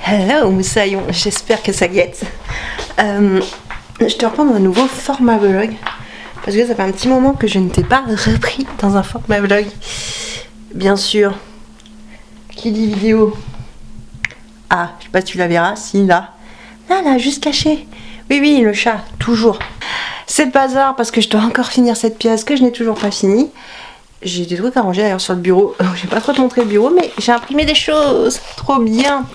Hello Moussaillon, j'espère que ça guette. Je te reprends dans un nouveau format vlog parce que ça fait un petit moment que je ne t'ai pas repris dans un format vlog. Bien sûr, qui dit vidéo. Ah, je sais pas si tu la verras, si là. Là, juste caché. Oui, le chat, toujours. C'est le bazar parce que je dois encore finir cette pièce que je n'ai toujours pas finie. J'ai des trucs à ranger d'ailleurs sur le bureau. Je vais pas trop te montrer le bureau, mais j'ai imprimé des choses. Trop bien.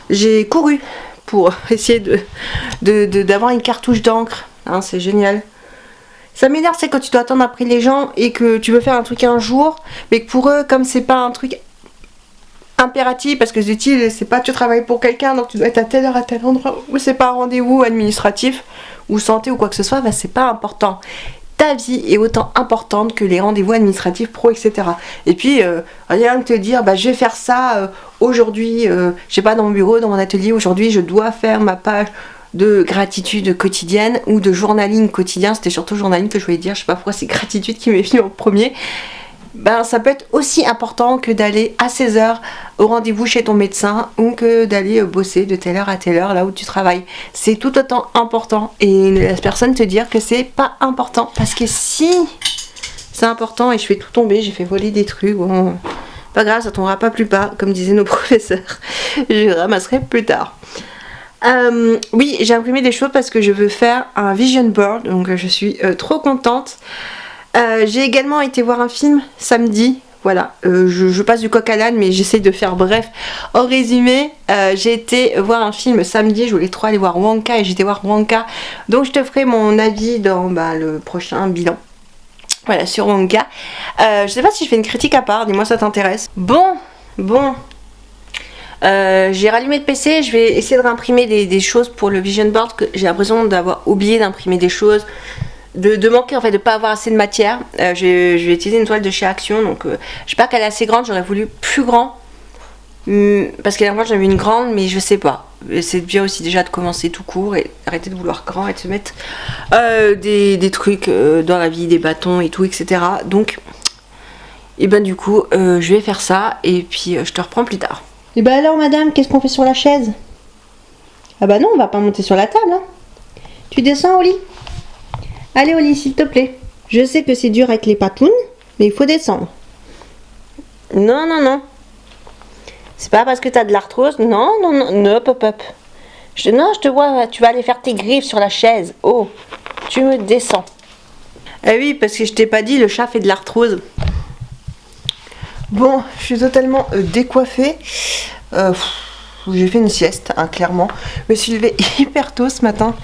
J'ai couru pour essayer d'avoir une cartouche d'encre. Hein, c'est génial. Ça m'énerve, c'est quand tu dois attendre après les gens et que tu veux faire un truc un jour, mais que pour eux, comme c'est pas un truc impératif, parce que c'est pas tu travailles pour quelqu'un, donc tu dois être à telle heure à tel endroit, ou c'est pas un rendez-vous administratif ou santé ou quoi que ce soit, bah c'est pas important. Ta vie est autant importante que les rendez-vous administratifs pro, etc. Et puis rien que te dire bah je vais faire ça aujourd'hui, je sais pas, dans mon bureau, dans mon atelier, aujourd'hui je dois faire ma page de gratitude quotidienne ou de journaling quotidien. C'était surtout journaling que je voulais dire, je sais pas pourquoi c'est gratitude qui m'est venu en premier. Ben, ça peut être aussi important que d'aller à 16h au rendez-vous chez ton médecin ou que d'aller bosser de telle heure à telle heure là où tu travailles. C'est tout autant important et ne laisse personne te dire que c'est pas important, parce que si c'est important et je fais tout tomber, j'ai fait voler des trucs, bon, pas grave, ça tombera pas plus bas comme disaient nos professeurs, je ramasserai plus tard. Oui, j'ai imprimé des choses parce que je veux faire un vision board, donc je suis trop contente. J'ai également été voir un film samedi, voilà, je passe du coq à l'âne mais j'essaie de faire bref. En résumé, j'ai été voir un film samedi, je voulais trop aller voir Wonka et j'ai été voir Wonka, donc je te ferai mon avis dans le prochain bilan. Voilà, sur Wonka. Je sais pas si je fais une critique à part, dis-moi ça t'intéresse. Bon. J'ai rallumé le PC, je vais essayer de réimprimer des choses pour le vision board, que j'ai l'impression d'avoir oublié d'imprimer des choses. De manquer en fait, de pas avoir assez de matière. Je vais utiliser une toile de chez Action, donc je sais pas qu'elle est assez grande, j'aurais voulu plus grand, parce qu'à la fois j'avais une grande, mais je sais pas. C'est bien aussi déjà de commencer tout court et arrêter de vouloir grand et de se mettre des trucs dans la vie, des bâtons et tout, etc. Donc, et ben du coup, je vais faire ça et puis je te reprends plus tard. Et ben alors madame, qu'est-ce qu'on fait sur la chaise? Ah bah non, on va pas monter sur la table, hein. Tu descends au lit? Allez au lit s'il te plaît. Je sais que c'est dur avec les patounes, mais il faut descendre. Non. C'est pas parce que t'as de l'arthrose. Non, hop. Je te vois, tu vas aller faire tes griffes sur la chaise. Oh, tu me descends. Ah oui, parce que je t'ai pas dit, le chat fait de l'arthrose. Bon, je suis totalement décoiffée. J'ai fait une sieste, hein, clairement. Je me suis levée hyper tôt ce matin.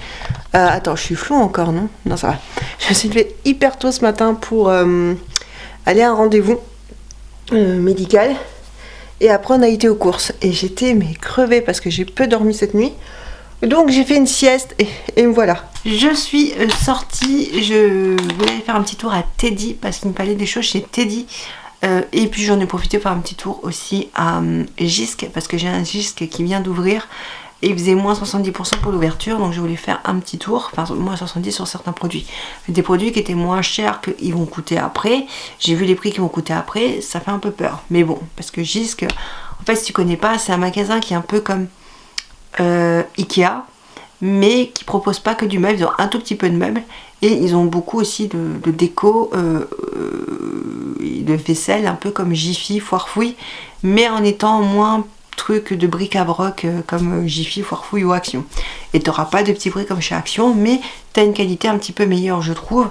Attends, je suis floue encore, non? Non, ça va. Je me suis levée hyper tôt ce matin pour aller à un rendez-vous médical. Et après, on a été aux courses. Et j'étais crevée parce que j'ai peu dormi cette nuit. Donc, j'ai fait une sieste et me voilà. Je suis sortie. Je voulais aller faire un petit tour à Teddy parce qu'il me fallait des choses chez Teddy. Et puis j'en ai profité pour faire un petit tour aussi à Jysk parce que j'ai un Jysk qui vient d'ouvrir et il faisait moins 70% pour l'ouverture, donc je voulais faire un petit tour, enfin moins 70 sur certains produits. Des produits qui étaient moins chers qu'ils vont coûter après. J'ai vu les prix qui vont coûter après, ça fait un peu peur. Mais bon, parce que Jysk, en fait si tu connais pas, c'est un magasin qui est un peu comme Ikea, mais qui propose pas que du meuble, ils ont un tout petit peu de meubles. Et ils ont beaucoup aussi de déco, de vaisselle, un peu comme Jiffy, Foirefouille, mais en étant moins truc de bric-à-broc comme Jiffy, Foirefouille ou Action. Et tu n'auras pas de petits prix comme chez Action, mais tu as une qualité un petit peu meilleure, je trouve.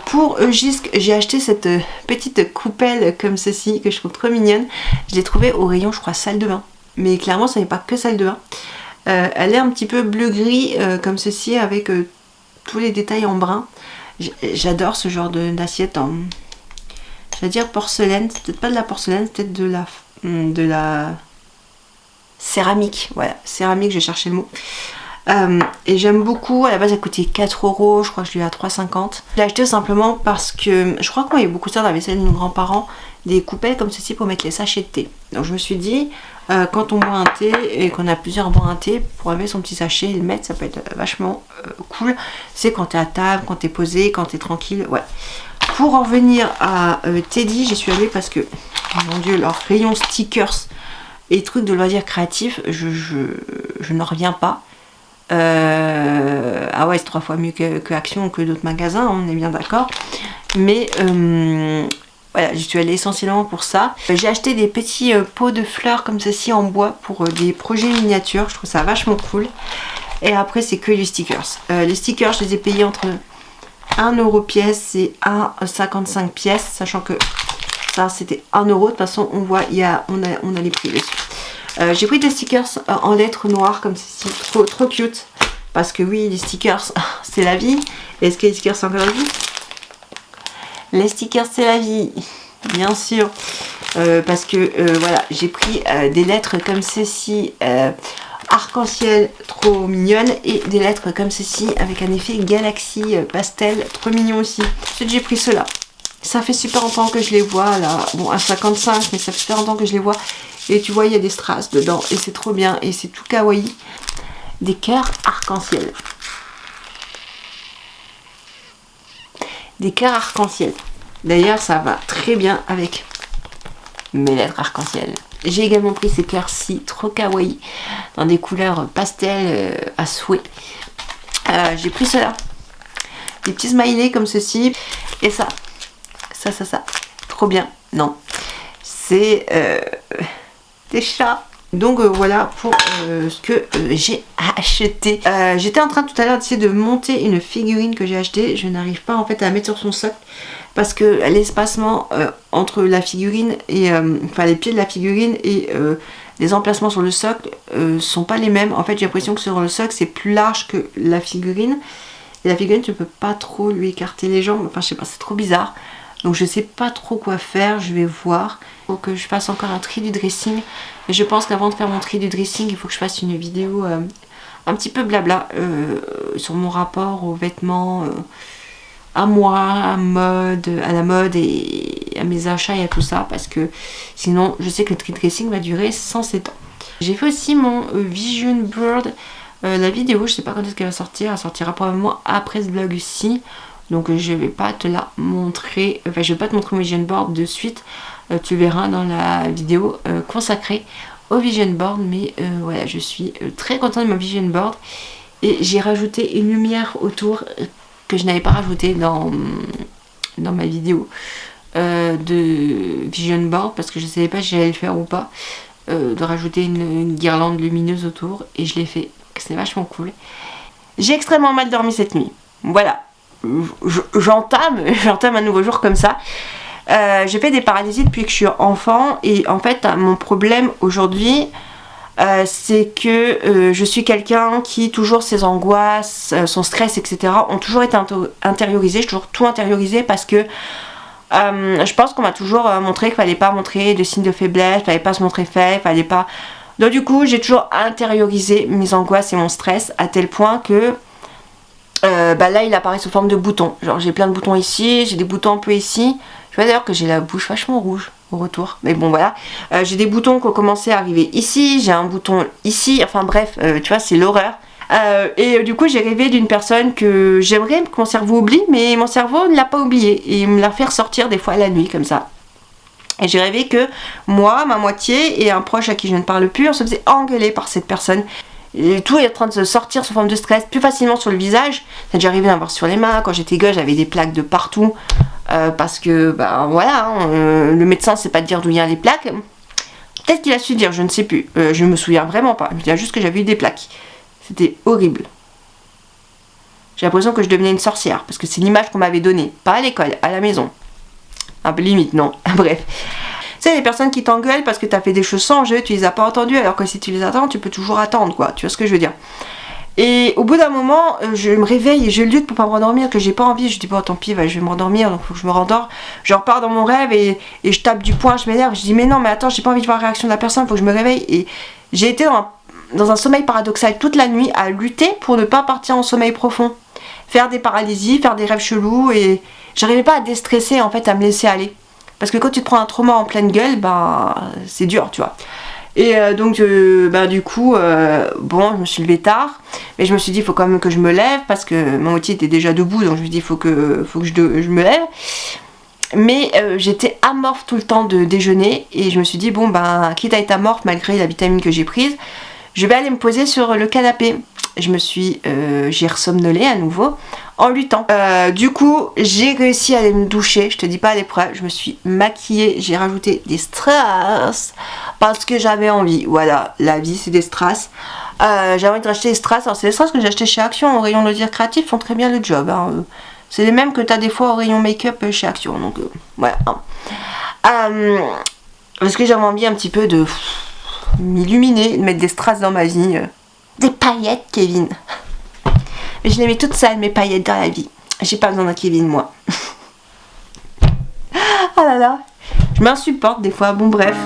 Pour Jysk, j'ai acheté cette petite coupelle comme ceci, que je trouve trop mignonne. Je l'ai trouvée au rayon, je crois, salle de bain. Mais clairement, ça n'est pas que salle de bain. Elle est un petit peu bleu-gris comme ceci, avec tous les détails en brun. J'adore ce genre d'assiette en, je vais dire porcelaine. C'est peut-être pas de la porcelaine, c'est peut-être de la céramique. Voilà, céramique, j'ai cherché le mot. Et j'aime beaucoup. À la base, elle coûtait 4 €. Je crois que je l'ai eu à 3,50 €. Je l'ai acheté simplement parce que je crois qu'on avait beaucoup ça dans la vaisselle de nos grands-parents, des coupelles comme ceci pour mettre les sachets de thé. Donc je me suis dit, quand on boit un thé et qu'on a plusieurs bois un thé, pour mettre son petit sachet et le mettre, ça peut être vachement cool. C'est quand t'es à table, quand t'es posé, quand t'es tranquille. Ouais. Pour en revenir à Teddy, j'y suis allée parce que, mon dieu, leur rayon stickers Et les trucs de loisirs créatifs, je n'en reviens pas. Ah ouais, c'est 3 fois mieux que Action ou que d'autres magasins, on est bien d'accord. Mais voilà, j'y suis allée essentiellement pour ça. J'ai acheté des petits pots de fleurs comme ceci en bois pour des projets miniatures. Je trouve ça vachement cool. Et après, c'est que les stickers. Les stickers, je les ai payés entre 1€ pièce et 1,55 pièces, sachant que ça c'était 1€. De toute façon, on voit, on a les prix dessus. J'ai pris des stickers en lettres noires comme ceci, trop cute. Parce que oui, les stickers, c'est la vie. Est-ce que les stickers c'est encore la vie? Les stickers c'est la vie, bien sûr. Parce que voilà, j'ai pris des lettres comme ceci, arc-en-ciel, trop mignonne, et des lettres comme ceci avec un effet galaxie pastel, trop mignon aussi. Ensuite j'ai pris cela. Ça fait super longtemps que je les vois là, bon à 55, mais ça fait super longtemps que je les vois. Et tu vois, il y a des strass dedans et c'est trop bien et c'est tout kawaii. Des cœurs arc-en-ciel. Des cœurs arc-en-ciel. D'ailleurs, ça va très bien avec mes lettres arc-en-ciel. J'ai également pris ces cœurs-ci, trop kawaii, dans des couleurs pastel à souhait. J'ai pris cela. Des petits smileys comme ceci. Et ça. Ça. Trop bien. Non. C'est des chats. Donc voilà pour ce que j'ai acheté. J'étais en train tout à l'heure d'essayer de monter une figurine que j'ai achetée. Je n'arrive pas en fait à la mettre sur son socle parce que l'espacement entre la figurine et enfin les pieds de la figurine et les emplacements sur le socle sont pas les mêmes. En fait, j'ai l'impression que sur le socle c'est plus large que la figurine et la figurine tu peux pas trop lui écarter les jambes. Enfin, je sais pas, c'est trop bizarre. Donc je sais pas trop quoi faire, je vais voir. Il faut que je fasse encore un tri du dressing. Et je pense qu'avant de faire mon tri du dressing, il faut que je fasse une vidéo un petit peu blabla sur mon rapport aux vêtements, à moi, à la mode et à mes achats et à tout ça. Parce que sinon, je sais que le tri dressing va durer 107 ans. J'ai fait aussi mon Vision Board. La vidéo, je sais pas quand est-ce qu'elle va sortir. Elle sortira probablement après ce vlog-ci. Donc je vais pas te la montrer, enfin je vais pas te montrer mon vision board de suite, tu verras dans la vidéo consacrée au vision board, mais voilà, je suis très contente de ma vision board et j'ai rajouté une lumière autour que je n'avais pas rajouté dans ma vidéo de vision board parce que je ne savais pas si j'allais le faire ou pas, de rajouter une guirlande lumineuse autour et je l'ai fait, c'est vachement cool. J'ai extrêmement mal dormi cette nuit, voilà. J'entame un nouveau jour comme ça. J'ai fait des paralysies depuis que je suis enfant et en fait mon problème aujourd'hui c'est que je suis quelqu'un qui toujours ses angoisses, son stress etc. ont toujours été intériorisés. J'ai toujours tout intériorisé parce que je pense qu'on m'a toujours montré qu'il fallait pas montrer de signes de faiblesse, fallait pas se montrer faible, fallait pas. Donc du coup j'ai toujours intériorisé mes angoisses et mon stress à tel point que là il apparaît sous forme de boutons. Genre j'ai plein de boutons ici, j'ai des boutons un peu ici. Je vois d'ailleurs que j'ai la bouche vachement rouge au retour. Mais bon voilà. J'ai des boutons qui ont commencé à arriver ici, j'ai un bouton ici, enfin bref, tu vois c'est l'horreur. Et du coup j'ai rêvé d'une personne que j'aimerais que mon cerveau oublie, mais mon cerveau ne l'a pas oublié. Et il me la fait ressortir des fois la nuit comme ça. Et j'ai rêvé que moi, ma moitié et un proche à qui je ne parle plus, on se faisait engueuler par cette personne. Et tout est en train de se sortir sous forme de stress plus facilement sur le visage. Ça déjà arrivé d'en avoir sur les mains. Quand j'étais gosse, j'avais des plaques de partout. Parce que, ben voilà, le médecin sait pas te dire d'où viennent les plaques. Peut-être qu'il a su dire, je ne sais plus. Je me souviens vraiment pas. Je me souviens juste que j'avais eu des plaques. C'était horrible. J'ai l'impression que je devenais une sorcière. Parce que c'est l'image qu'on m'avait donnée. Pas à l'école, à la maison. Un peu limite, non. Bref. Tu sais, les personnes qui t'engueulent parce que tu as fait des choses sans jeu, tu les as pas entendues, alors que si tu les attends, tu peux toujours attendre, quoi. Tu vois ce que je veux dire? Et au bout d'un moment, je me réveille et je lutte pour pas me rendormir, que j'ai pas envie. Je dis, bon, tant pis, je vais m'endormir, donc faut que je me rendors. Je repars dans mon rêve et je tape du poing, je m'énerve. Je dis, mais non, mais attends, j'ai pas envie de voir la réaction de la personne, faut que je me réveille. Et j'ai été dans un sommeil paradoxal toute la nuit à lutter pour ne pas partir en sommeil profond. Faire des paralysies, faire des rêves chelous et j'arrivais pas à déstresser, en fait, à me laisser aller. Parce que quand tu te prends un trauma en pleine gueule, c'est dur, tu vois. Et donc, du coup, bon, je me suis levée tard. Mais je me suis dit, il faut quand même que je me lève. Parce que ma moitié était déjà debout. Donc, je me suis dit, il faut que je me lève. Mais j'étais amorphe tout le temps de déjeuner et je me suis dit bon ben quitte à être amorphe malgré la vitamine que j'ai prise, je vais aller me poser sur le canapé. J'ai ressomnolé à nouveau en luttant. Du coup j'ai réussi à aller me doucher, je te dis pas à l'épreuve, je me suis maquillée, j'ai rajouté des strass parce que j'avais envie. Voilà, la vie c'est des strass. J'avais envie de racheter des strass. Alors c'est des strass que j'ai acheté chez Action au rayon loisirs créatifs, font très bien le job. Hein. C'est les mêmes que tu as des fois au rayon make-up chez Action. Donc voilà. Parce que j'avais envie un petit peu de m'illuminer, de mettre des strass dans ma vie. Des paillettes, Kevin. Mais je les mets toutes seules, mes paillettes dans la vie. J'ai pas besoin d'un Kevin, moi. Ah là là. Je m'insupporte des fois. Bon, bref.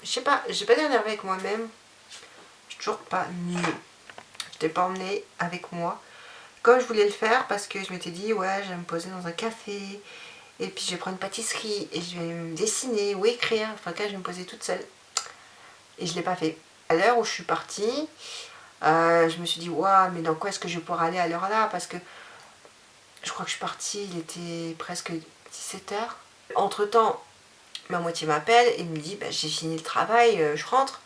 Je sais pas, j'ai pas été énervée avec moi-même. Je suis toujours pas mieux. Je t'ai pas emmené avec moi comme je voulais le faire parce que je m'étais dit ouais je vais me poser dans un café et puis je vais prendre une pâtisserie et je vais me dessiner ou écrire. Enfin là je vais me poser toute seule. Et je l'ai pas fait. À l'heure où je suis partie, je me suis dit waouh mais dans quoi est-ce que je vais pouvoir aller à l'heure là parce que je crois que je suis partie, il était presque 17h. Entre temps, ma moitié m'appelle et me dit bah, j'ai fini le travail, je rentre.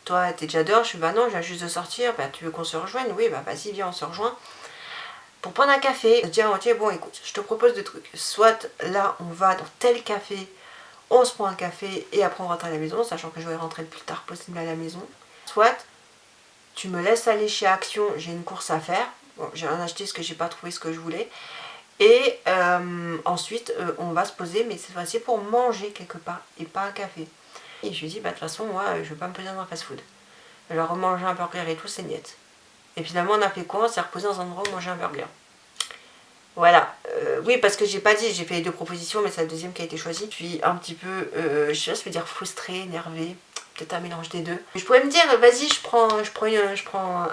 Toi t'es déjà dehors, je suis bah non je viens juste de sortir, bah tu veux qu'on se rejoigne? Oui bah vas-y viens on se rejoint. Pour prendre un café, je dis à ma moitié bon écoute je te propose deux trucs. Soit là on va dans tel café, on se prend un café et après on rentre à la maison, sachant que je vais rentrer le plus tard possible à la maison. Soit tu me laisses aller chez Action, j'ai une course à faire. Bon j'ai rien acheté parce que j'ai pas trouvé ce que je voulais. Et ensuite, on va se poser, mais cette fois-ci pour manger quelque part et pas un café. Et je lui dis, bah de toute façon, moi, je vais pas me poser dans un fast-food. Je vais remanger un burger et tout, c'est niette. Et finalement, on a fait quoi? On s'est reposé dans un endroit où manger un burger. Voilà. Oui, parce que j'ai pas dit, j'ai fait les deux propositions, mais c'est la deuxième qui a été choisie. Je suis un petit peu, je sais pas si je peux dire frustrée, énervée. Peut-être un mélange des deux. Je pourrais me dire, vas-y, je prends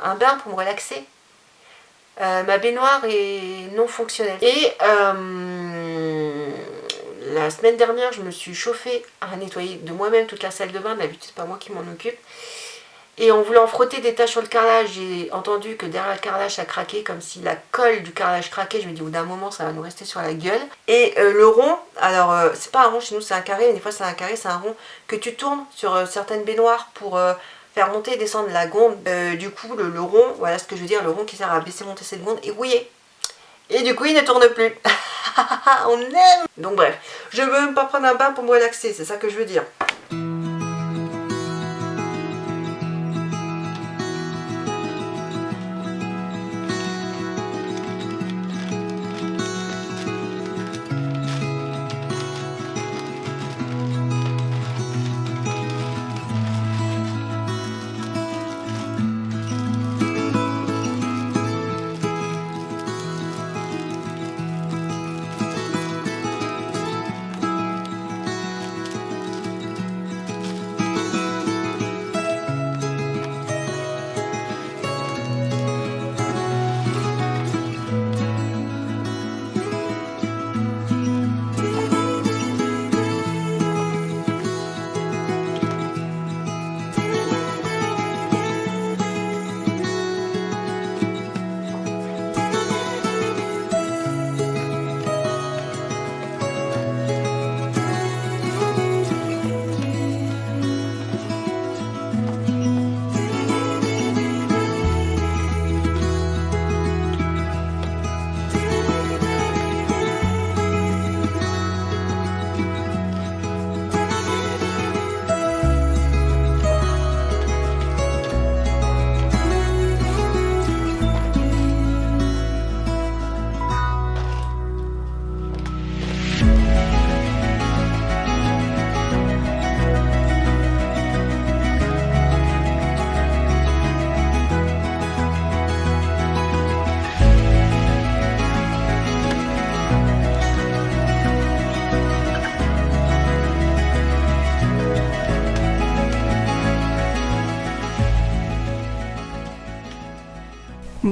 un bain pour me relaxer. Ma baignoire est non fonctionnelle. Et la semaine dernière, je me suis chauffée à nettoyer de moi-même toute la salle de bain. D'habitude, c'est pas moi qui m'en occupe. Et en voulant frotter des taches sur le carrelage, j'ai entendu que derrière le carrelage, ça craquait, comme si la colle du carrelage craquait. Je me dis, au bout d'un moment, ça va nous rester sur la gueule. Et le rond, alors, c'est pas un rond, chez nous, c'est un carré. Des fois, c'est un carré, c'est un rond que tu tournes sur certaines baignoires pour faire monter et descendre la gonde. Du coup, le rond, voilà ce que je veux dire, le rond qui sert à baisser monter cette gonde est rouillé. Et du coup, il ne tourne plus. On aime. Donc bref, je veux même pas prendre un bain pour me relaxer, c'est ça que je veux dire.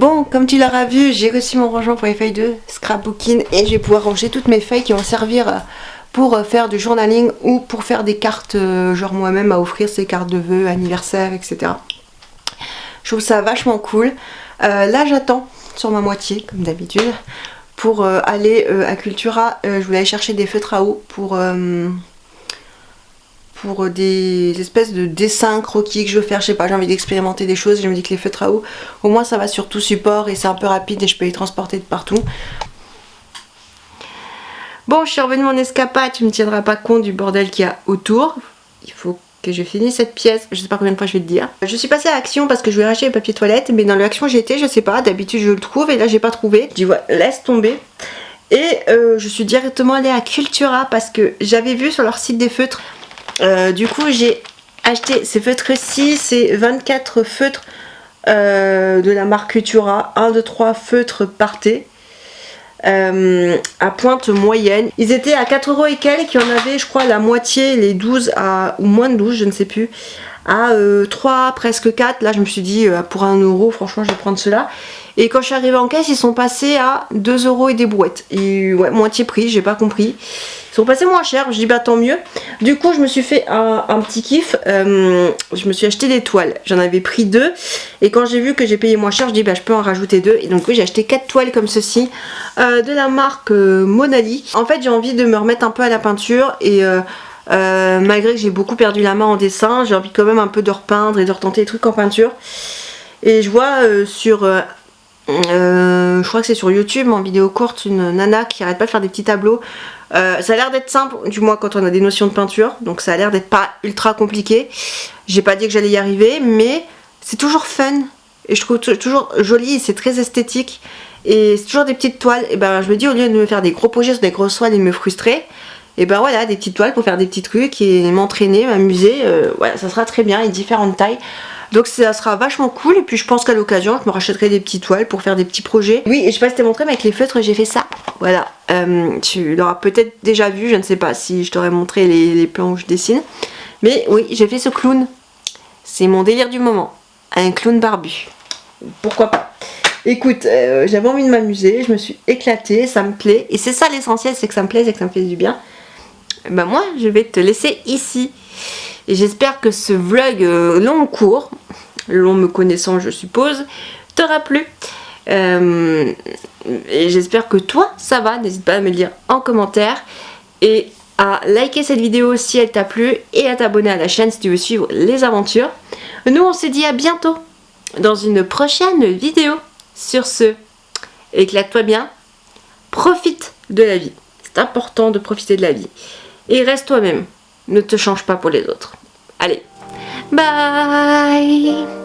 Bon, comme tu l'auras vu, j'ai reçu mon rangement pour les feuilles de scrapbooking et je vais pouvoir ranger toutes mes feuilles qui vont servir pour faire du journaling ou pour faire des cartes, genre moi-même à offrir ces cartes de vœux, anniversaire, etc. Je trouve ça vachement cool. Là, j'attends sur ma moitié, comme d'habitude, pour aller à Cultura. Je voulais aller chercher des feutres à eau pour des espèces de dessins croquis que je veux faire, je sais pas, j'ai envie d'expérimenter des choses. Je me dis que les feutres à eau, au moins ça va sur tout support et c'est un peu rapide et je peux les transporter de partout. Bon, je suis revenue de mon escapade, tu me tiendras pas compte du bordel qu'il y a autour. Il faut que je finisse cette pièce, je sais pas combien de fois je vais te dire. Je suis passée à Action parce que je voulais racheter les papiers toilettes, mais dans l'Action j'ai été, je sais pas, d'habitude je le trouve et là j'ai pas trouvé. Je dis ouais, laisse tomber. Et je suis directement allée à Cultura parce que j'avais vu sur leur site des feutres. Du coup j'ai acheté ces feutres-ci, c'est 24 feutres de la marque Cultura, 1, 2, 3 feutres par thé à pointe moyenne. Ils étaient à 4 € et quelques, il y en avait je crois la moitié, les 12 à, ou moins de 12 je ne sais plus, à 3 presque 4. Là je me suis dit pour 1 € franchement je vais prendre cela. Et quand je suis arrivée en caisse ils sont passés à 2 € et des brouettes. Et ouais, moitié prix, j'ai pas compris. Ils sont passés moins cher, je dis bah tant mieux. Du coup je me suis fait un petit kiff, je me suis acheté des toiles. J'en avais pris 2 et quand j'ai vu que j'ai payé moins cher, je dis bah je peux en rajouter 2. Et donc oui, j'ai acheté 4 toiles comme ceci de la marque Monali. En fait j'ai envie de me remettre un peu à la peinture et malgré que j'ai beaucoup perdu la main en dessin, j'ai envie quand même un peu de repeindre et de retenter des trucs en peinture. Et je vois sur... je crois que c'est sur YouTube en vidéo courte une nana qui arrête pas de faire des petits tableaux. Ça a l'air d'être simple, du moins quand on a des notions de peinture, donc ça a l'air d'être pas ultra compliqué. J'ai pas dit que j'allais y arriver, mais c'est toujours fun et je trouve toujours joli, c'est très esthétique et c'est toujours des petites toiles. Et ben je me dis au lieu de me faire des gros projets sur des grosses toiles et de me frustrer, et ben voilà, des petites toiles pour faire des petits trucs et m'entraîner, m'amuser, voilà, ça sera très bien et différentes tailles. Donc ça sera vachement cool et puis je pense qu'à l'occasion je me rachèterai des petites toiles pour faire des petits projets. Oui, et je sais pas si t'ai montré mais avec les feutres j'ai fait ça. Voilà, tu l'auras peut-être déjà vu, je ne sais pas si je t'aurais montré les plans où je dessine. Mais oui, j'ai fait ce clown. C'est mon délire du moment. Un clown barbu. Pourquoi pas. Écoute, j'avais envie de m'amuser, je me suis éclatée, ça me plaît. Et c'est ça l'essentiel, c'est que ça me plaise et que ça me fait du bien. Ben moi, je vais te laisser ici. Et j'espère que ce vlog long court, long me connaissant je suppose, t'aura plu. Et j'espère que toi ça va, n'hésite pas à me le dire en commentaire. Et à liker cette vidéo si elle t'a plu et à t'abonner à la chaîne si tu veux suivre les aventures. Nous on se dit à bientôt dans une prochaine vidéo. Sur ce, éclate-toi bien, profite de la vie. C'est important de profiter de la vie. Et reste toi-même. Ne te change pas pour les autres. Allez, bye!